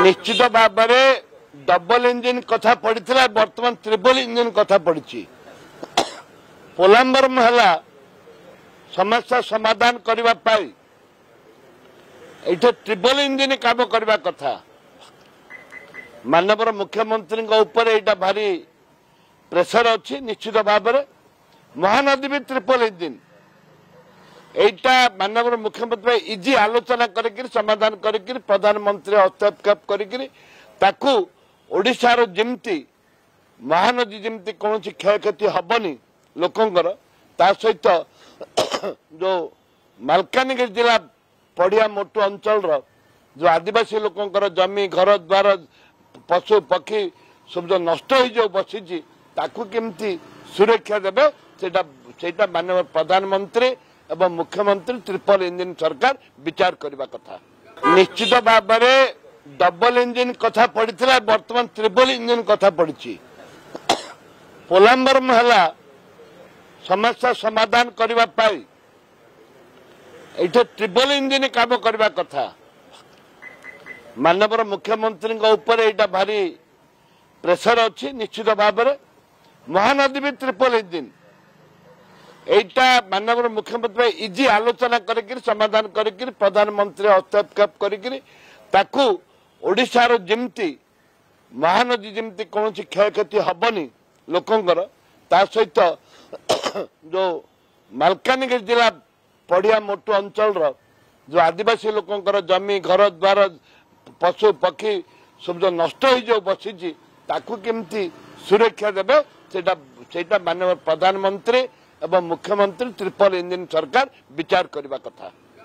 निश्चित भाव में डबल इंजिन कथा पड़ा बर्तमान ट्रिपल इंजिन कथा पड़ी पोलाम्बरम है समस्या समाधान करने ये ट्रिपल इंजिन काम करने कथा माननीय मुख्यमंत्री यहाँ भारी प्रेसर अच्छी निश्चित भाव में महानदी भी ट्रिपल इंजिन यहाँ माननीय मुख्यमंत्री इजी आलोचना कर समाधान कर प्रधानमंत्री हस्तक्षेप कर ओडिशार जमती महानदी जमती कौन क्षय क्षति हेनी लोकंर ता सहित जो मालकानगिरी जिला पड़िया मोटू अंचल जो आदिवासी लोकंर जमी घर द्वार पशु पक्षी सब जो नष्ट हो बसी केमती सुरक्षा देवे सेटा माननीय प्रधानमंत्री एवं मुख्यमंत्री ट्रिपल इंजिन सरकार विचार करने कथा निश्चित भाव में डबल इंजिन कथा पड़ा बर्तमान ट्रिपल इंजिन कथा पड़ी पोलाम्बरम है समस्या समाधान करने ये ट्रिपल इंजिन काम करने कथा माननीय मुख्यमंत्री यहाँ भारी प्रेसर अच्छी निश्चित भाव में महानदी भी ट्रिपल इंजिन यहाँ माननीय मुख्यमंत्री इजी आलोचना कर समाधान कर प्रधानमंत्री हस्तक्षेप कर ओडिशार जमती महानदी जमती कौन क्षय क्षति हेनी लोकंर ता सहित जो मालकानगिरी जिला पड़िया मोटू अंचल जो आदिवासी लोकंर जमी घर द्वार पशु पक्षी सब जो नष्ट हो बसी केमती सुरक्षा देवे सेटा माननीय प्रधानमंत्री एवं मुख्यमंत्री ट्रिपल इंजिन सरकार विचार करने कथा।